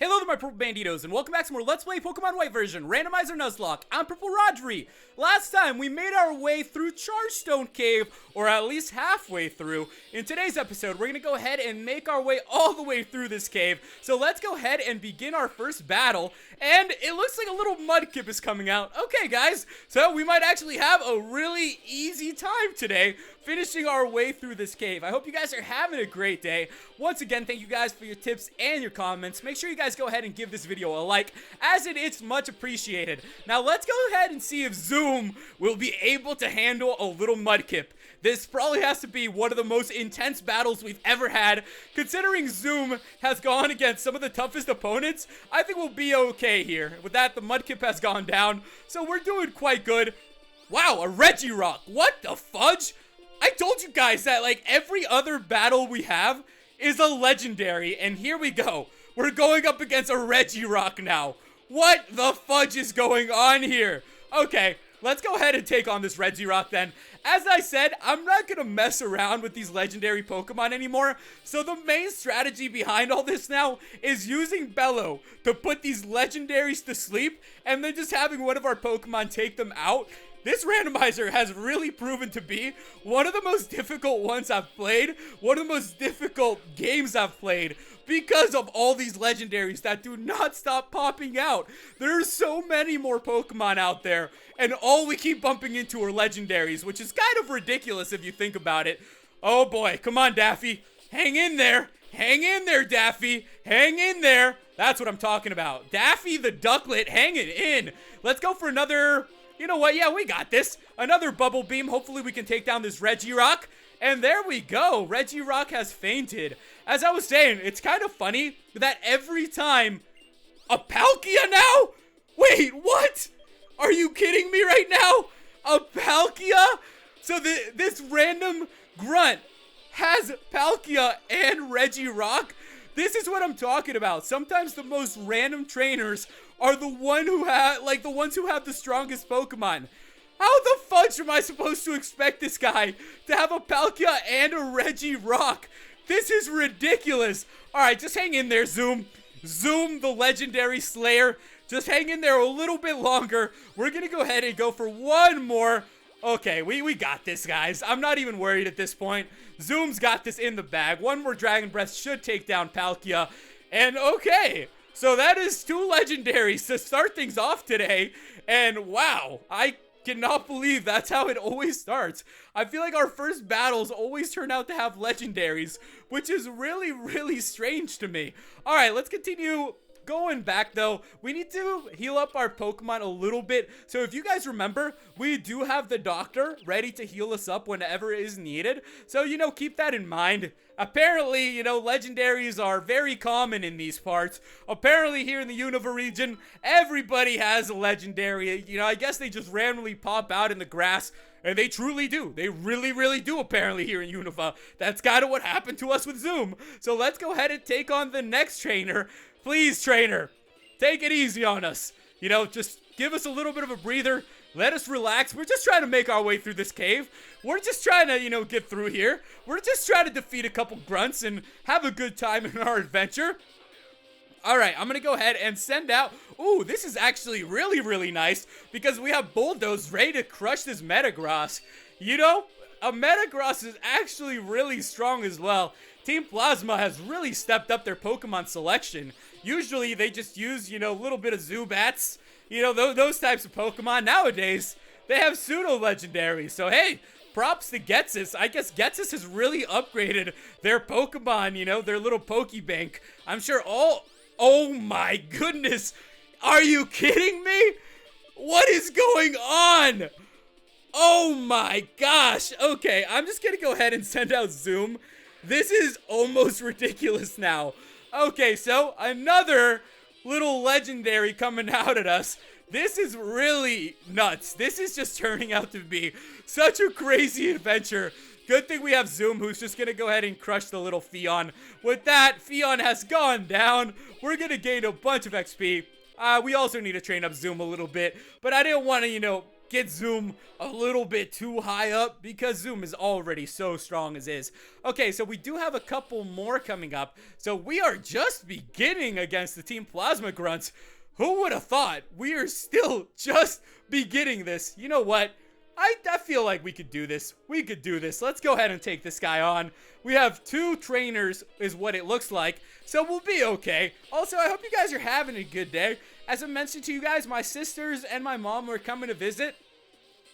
Hello there, my Purple Banditos, and welcome back to more Let's Play Pokemon White version, Randomizer Nuzlocke. I'm PurpleRodri. Last time, we made our way through Chargestone Cave, or at least halfway through. In today's episode, we're going to go ahead and make our way all the way through this cave. So let's go ahead and begin our first battle, and it looks like a little Mudkip is coming out. Okay, guys, so we might actually have a really easy time today, finishing our way through this cave. I hope you guys are having a great day. Once again, thank you guys for your tips and your comments. Make sure you guys go ahead and give this video a like, as it's much appreciated. Now let's go ahead and see if Zoom will be able to handle a little Mudkip. This probably has to be one of the most intense battles we've ever had. Considering Zoom has gone against some of the toughest opponents, I think we'll be okay here. With that, the Mudkip has gone down, so we're doing quite good. Wow, a Regirock. What the fudge? I told you guys that, like, every other battle we have is a legendary, and here we go. We're going up against a Regirock now. What the fudge is going on here? Okay, let's go ahead and take on this Regirock then. As I said, I'm not gonna mess around with these legendary Pokemon anymore, so the main strategy behind all this now is using Bellow to put these legendaries to sleep, and then just having one of our Pokemon take them out. This randomizer has really proven to be one of the most difficult ones I've played, one of the most difficult games I've played, because of all these legendaries that do not stop popping out. There are so many more Pokemon out there, and all we keep bumping into are legendaries, which is kind of ridiculous if you think about it. Oh boy, come on, Daffy. Hang in there. Hang in there, Daffy. Hang in there. That's what I'm talking about. Daffy the Ducklet hanging in. Let's go for another... You know what? Yeah, we got this. Another Bubble Beam. Hopefully we can take down this Regirock. And there we go. Regirock has fainted. As I was saying, it's kind of funny that every time... A Palkia now? Wait, what? Are you kidding me right now? A Palkia? So this random grunt has Palkia and Regirock? This is what I'm talking about. Sometimes the most random trainers are the ones who have the strongest Pokemon. How the fudge am I supposed to expect this guy to have a Palkia and a Regirock? This is ridiculous. Alright, just hang in there, Zoom. Zoom, the legendary Slayer. Just hang in there a little bit longer. We're gonna go ahead and go for one more. Okay, we got this, guys. I'm not even worried at this point. Zoom's got this in the bag. One more Dragon Breath should take down Palkia. And okay, so that is two legendaries to start things off today. And wow, I cannot believe that's how it always starts. I feel like our first battles always turn out to have legendaries, which is really, really strange to me. All right, let's continue. Going back though, we need to heal up our Pokemon a little bit. So if you guys remember, we do have the doctor ready to heal us up whenever it is needed. So, you know, keep that in mind. Apparently, you know, legendaries are very common in these parts. Apparently here in the Unova region, everybody has a legendary. You know, I guess they just randomly pop out in the grass. And they truly do. They really, really do apparently here in Unova. That's kind of what happened to us with Zoom. So let's go ahead and take on the next trainer. Please, trainer, take it easy on us. You know, just give us a little bit of a breather. Let us relax. We're just trying to make our way through this cave. We're just trying to, you know, get through here. We're just trying to defeat a couple grunts and have a good time in our adventure. All right, I'm going to go ahead and send out... Ooh, this is actually really, really nice because we have Bulldoze ready to crush this Metagross. You know, a Metagross is actually really strong as well. Team Plasma has really stepped up their Pokemon selection. Usually, they just use, you know, a little bit of Zubats. You know, those types of Pokemon. Nowadays, they have pseudo-legendaries. So, hey, props to Getsis. I guess Getsis has really upgraded their Pokemon, you know, their little Pokebank. I'm sure all... Oh, my goodness. Are you kidding me? What is going on? Oh, my gosh. Okay, I'm just going to go ahead and send out Zoom. This is almost ridiculous now. Okay, so another little legendary coming out at us. This is really nuts. This is just turning out to be such a crazy adventure. Good thing we have Zoom, who's just going to go ahead and crush the little Fion. With that, Fion has gone down. We're going to gain a bunch of XP. We also need to train up Zoom a little bit, but I didn't want to, you know, get Zoom a little bit too high up because Zoom is already so strong as is. Okay, so we do have a couple more coming up. So we are just beginning against the Team Plasma Grunts. Who would have thought? We are still just beginning this. You know what? I feel like we could do this. We could do this. Let's go ahead and take this guy on. We have 2 trainers is what it looks like. So we'll be okay. Also, I hope you guys are having a good day. As I mentioned to you guys, my sisters and my mom are coming to visit.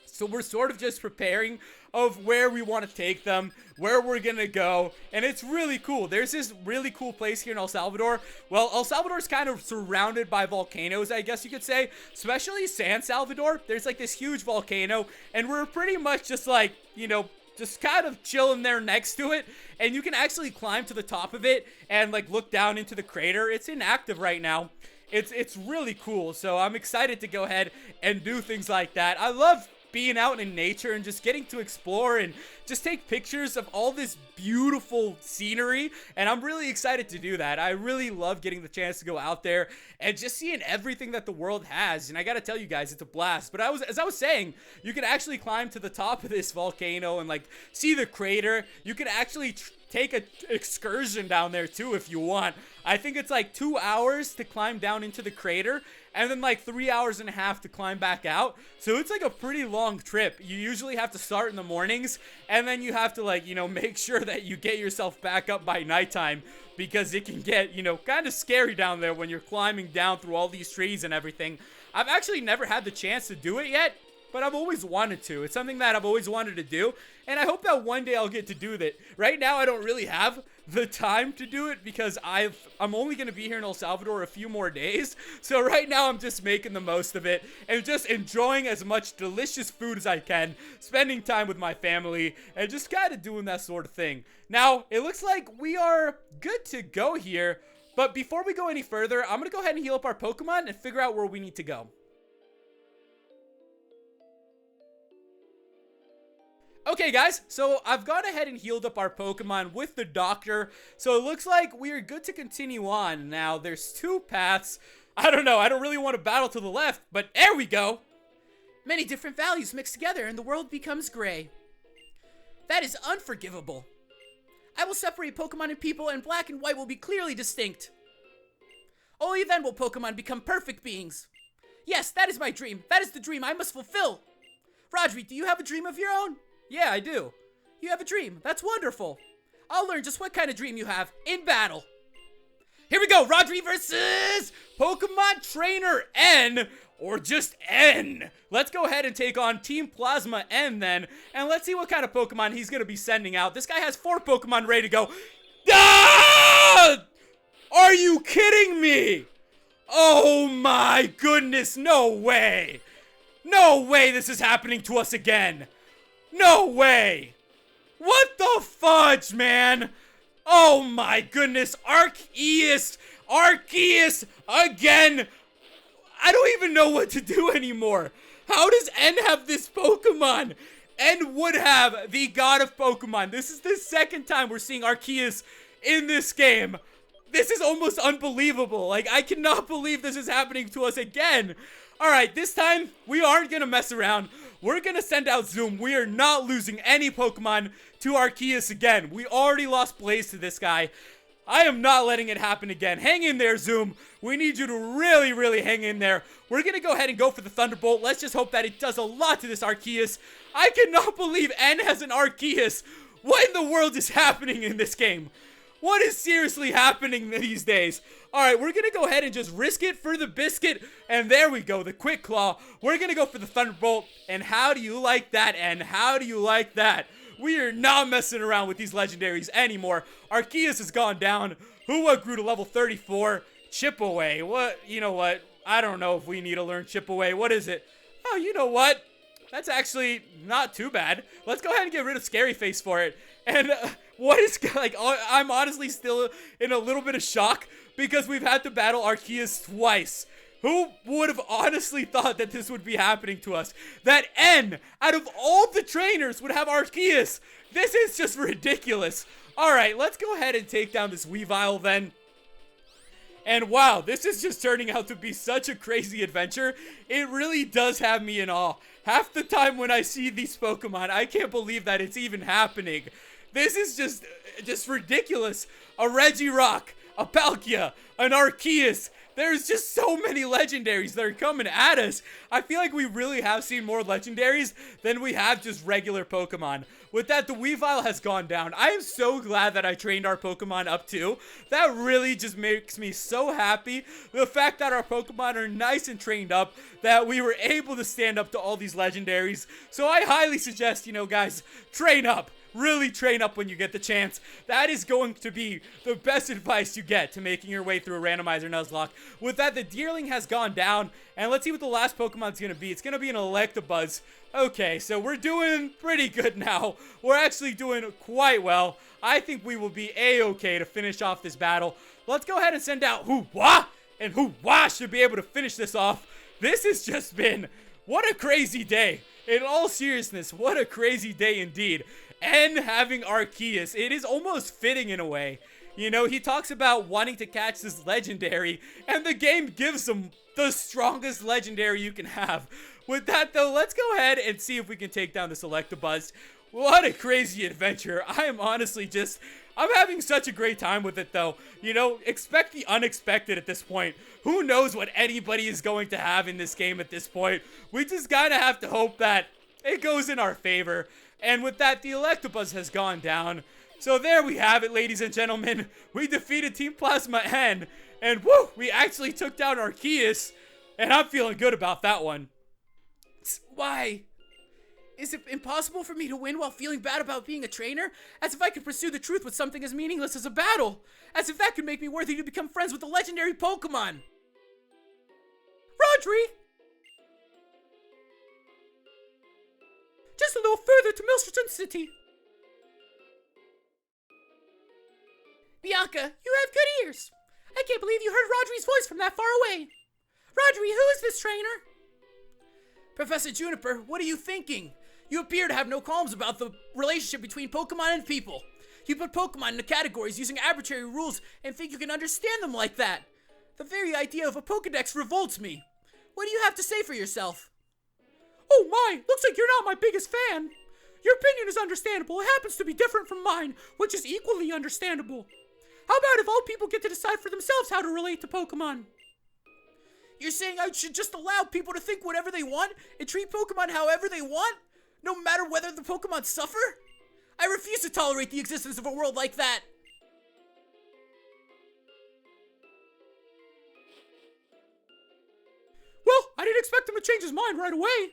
So we're sort of just preparing of where we want to take them, where we're going to go. And it's really cool. There's this really cool place here in El Salvador. Well, El Salvador's kind of surrounded by volcanoes, I guess you could say. Especially San Salvador. There's like this huge volcano. And we're pretty much just like, you know, just kind of chilling there next to it. And you can actually climb to the top of it and like look down into the crater. It's inactive right now. It's really cool. So I'm excited to go ahead and do things like that. I love being out in nature and just getting to explore and just take pictures of all this beautiful scenery, and I'm really excited to do that. I really love getting the chance to go out there and just seeing everything that the world has, and I gotta tell you guys, it's a blast. But as I was saying, you can actually climb to the top of this volcano and like see the crater. You can actually take an excursion down there too if you want. I think it's like 2 hours to climb down into the crater, and then like 3.5 hours to climb back out. So it's like a pretty long trip. You usually have to start in the mornings, and then you have to like, you know, make sure that you get yourself back up by nighttime, because it can get, you know, kind of scary down there when you're climbing down through all these trees and everything. I've actually never had the chance to do it yet, but I've always wanted to. It's something that I've always wanted to do, and I hope that one day I'll get to do that. Right now, I don't really have the time to do it because I'm only going to be here in El Salvador a few more days. So right now, I'm just making the most of it and just enjoying as much delicious food as I can, spending time with my family, and just kind of doing that sort of thing. Now, it looks like we are good to go here, but before we go any further, I'm going to go ahead and heal up our Pokemon and figure out where we need to go. Okay guys, so I've gone ahead and healed up our Pokemon with the doctor, so it looks like we are good to continue on. Now, there's 2 paths. I don't know, I don't really want to battle to the left, but there we go. Many different values mixed together and the world becomes gray. That is unforgivable. I will separate Pokemon and people, and black and white will be clearly distinct. Only then will Pokemon become perfect beings. Yes, that is my dream. That is the dream I must fulfill. Rodri, do you have a dream of your own? Yeah, I do. You have a dream. That's wonderful. I'll learn just what kind of dream you have in battle. Here we go. Rodri versus Pokemon Trainer N, or just N. Let's go ahead and take on Team Plasma N then, and let's see what kind of Pokemon he's going to be sending out. This guy has 4 Pokemon ready to go. Ah! Are you kidding me? Oh my goodness. No way. No way this is happening to us again. No way! What the fudge, man? Oh my goodness, Arceus again! I don't even know what to do anymore. How does N have this Pokemon? N would have the god of Pokemon. This is the 2nd time we're seeing Arceus in this game. This is almost unbelievable. Like, I cannot believe this is happening to us again. Alright, this time, we aren't gonna mess around. We're gonna send out Zoom. We are not losing any Pokemon to Arceus again. We already lost Blaze to this guy. I am not letting it happen again. Hang in there, Zoom. We need you to really, really hang in there. We're gonna go ahead and go for the Thunderbolt. Let's just hope that it does a lot to this Arceus. I cannot believe N has an Arceus. What in the world is happening in this game? What is seriously happening these days? Alright, we're gonna go ahead and just risk it for the biscuit. And there we go, the Quick Claw. We're gonna go for the Thunderbolt. And how do you like that, N? How do you like that? We are not messing around with these legendaries anymore. Arceus has gone down. Hua grew to level 34. Chip Away. What? You know what? I don't know if we need to learn Chip Away. What is it? Oh, you know what? That's actually not too bad. Let's go ahead and get rid of Scary Face for it. And what is, like, I'm honestly still in a little bit of shock because we've had to battle Arceus twice. Who would have honestly thought that this would be happening to us? That N, out of all the trainers, would have Arceus. This is just ridiculous. Alright, let's go ahead and take down this Weavile then. And wow, this is just turning out to be such a crazy adventure. It really does have me in awe. Half the time when I see these Pokemon, I can't believe that it's even happening. This is just ridiculous. A Regirock, a Palkia, an Arceus. There's just so many legendaries that are coming at us. I feel like we really have seen more legendaries than we have just regular Pokemon. With that, the Weavile has gone down. I am so glad that I trained our Pokemon up too. That really just makes me so happy. The fact that our Pokemon are nice and trained up, that we were able to stand up to all these legendaries. So I highly suggest, you know, guys, train up. Really train up when you get the chance. That is going to be the best advice you get to making your way through a Randomizer Nuzlocke. With that, the Deerling has gone down, and let's see what the last Pokemon's going to be. It's going to be an Electabuzz. Okay, so we're doing pretty good now. We're actually doing quite well. I think we will be A-okay to finish off this battle. Let's go ahead and send out Hoo-Wah, and Hoo-Wah should be able to finish this off. This has just been, what a crazy day. In all seriousness, what a crazy day indeed. And having Arceus, it is almost fitting in a way. You know, he talks about wanting to catch this legendary, and the game gives him the strongest legendary you can have. With that though, let's go ahead and see if we can take down this Electabuzz. What a crazy adventure. I am honestly just, I'm having such a great time with it though. You know, expect the unexpected at this point. Who knows what anybody is going to have in this game at this point. We just gotta have to hope that it goes in our favor. And with that, the Electabuzz has gone down. So there we have it, ladies and gentlemen. We defeated Team Plasma N. And woo, we actually took down Arceus. And I'm feeling good about that one. Why? Is it impossible for me to win while feeling bad about being a trainer? As if I could pursue the truth with something as meaningless as a battle. As if that could make me worthy to become friends with the legendary Pokemon. Rodri! Just a little further to Mistralton City. Bianca, you have good ears. I can't believe you heard Rodri's voice from that far away. Rodri, who is this trainer? Professor Juniper, what are you thinking? You appear to have no qualms about the relationship between Pokemon and people. You put Pokemon into categories using arbitrary rules and think you can understand them like that. The very idea of a Pokedex revolts me. What do you have to say for yourself? Oh my, looks like you're not my biggest fan. Your opinion is understandable. It happens to be different from mine, which is equally understandable. How about if all people get to decide for themselves how to relate to Pokemon? You're saying I should just allow people to think whatever they want and treat Pokemon however they want, no matter whether the Pokemon suffer? I refuse to tolerate the existence of a world like that. Well, I didn't expect him to change his mind right away.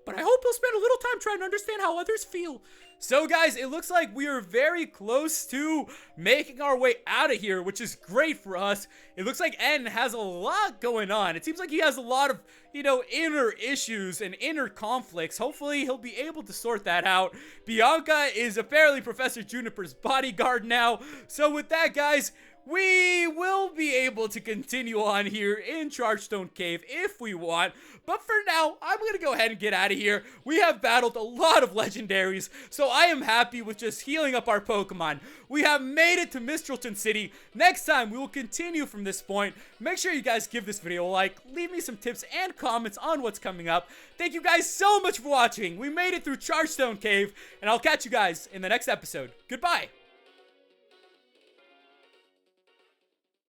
But I hope he'll spend a little time trying to understand how others feel. So guys, it looks like we are very close to making our way out of here, which is great for us. It looks like N has a lot going on. It seems like he has a lot of, you know, inner issues and inner conflicts. Hopefully he'll be able to sort that out. Bianca is apparently Professor Juniper's bodyguard now. So with that, guys, we will be able to continue on here in Chargestone Cave if we want. But for now, I'm going to go ahead and get out of here. We have battled a lot of legendaries, so I am happy with just healing up our Pokemon. We have made it to Mistralton City. Next time, we will continue from this point. Make sure you guys give this video a like. Leave me some tips and comments on what's coming up. Thank you guys so much for watching. We made it through Chargestone Cave, and I'll catch you guys in the next episode. Goodbye.